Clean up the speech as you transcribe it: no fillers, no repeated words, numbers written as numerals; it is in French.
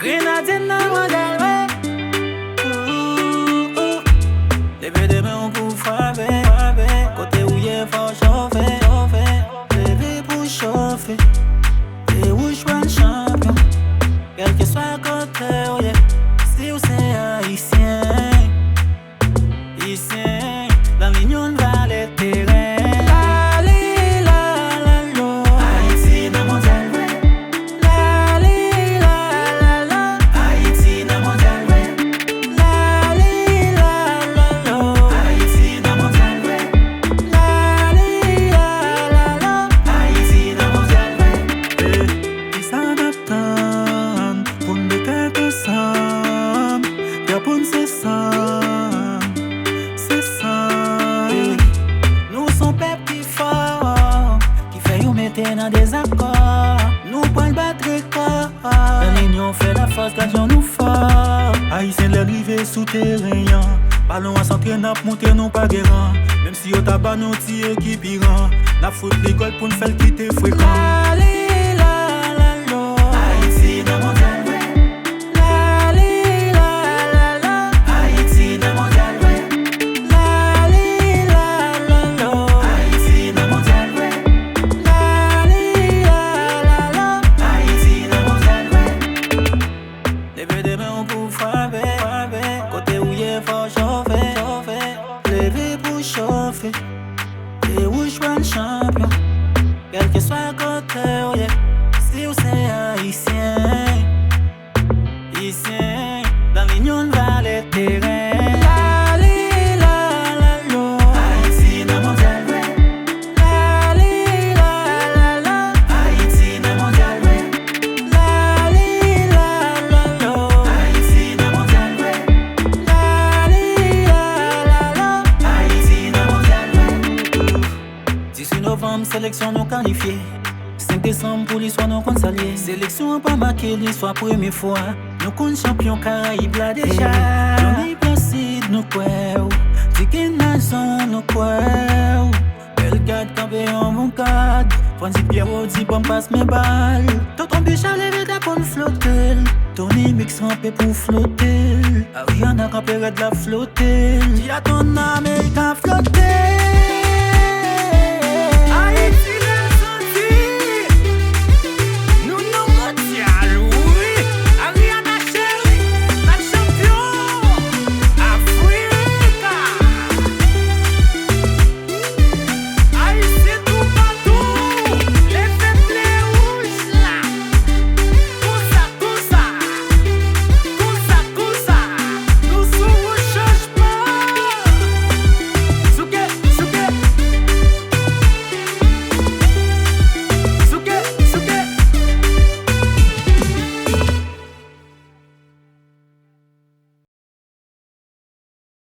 Grenadine dans modèle, ouais. Levé de main pour frapper. Côté où y'a faut chauffer. Levé pour chauffer. Et où j'suis champion. Quel que soit côté où y'a. Si vous c'est haïtien. Haïtien. Dans l'union va les terrains. Dans des accords, nous prenons le battre corps. La l'union fait la force, l'argent nous fort. Haïtien l'arrivée souterrain. Ballon à s'entraîner, monter nous pas guérant. Même si au tabac nous tire équipirant. La faute l'école pour nous faire quitter fréquent. Haïti dans mon côté où y'a faut chauffer. Levé pour chauffer. Et où j'suis champion. Quel que soit côté où y'a. Si vous c'est haïtien. Haïtien. Dans l'union va les terrains. Sélection nous qualifiée. 5 décembre pour l'histoire nous compte salier. Sélection pas marqué l'histoire première fois. Nous compte champion Caraïbes là déjà. Johnny Placide nous quoi. Tiki Nazon nous quoi. Belgrade campé en mon cadre. Francis Pierrot dit bon passe mes balles. Tonton Bichal levé pour nous flotter. Tony Mix rampé pour flotter. Ariana campé de la flotter. Dis à ton Américain flotter.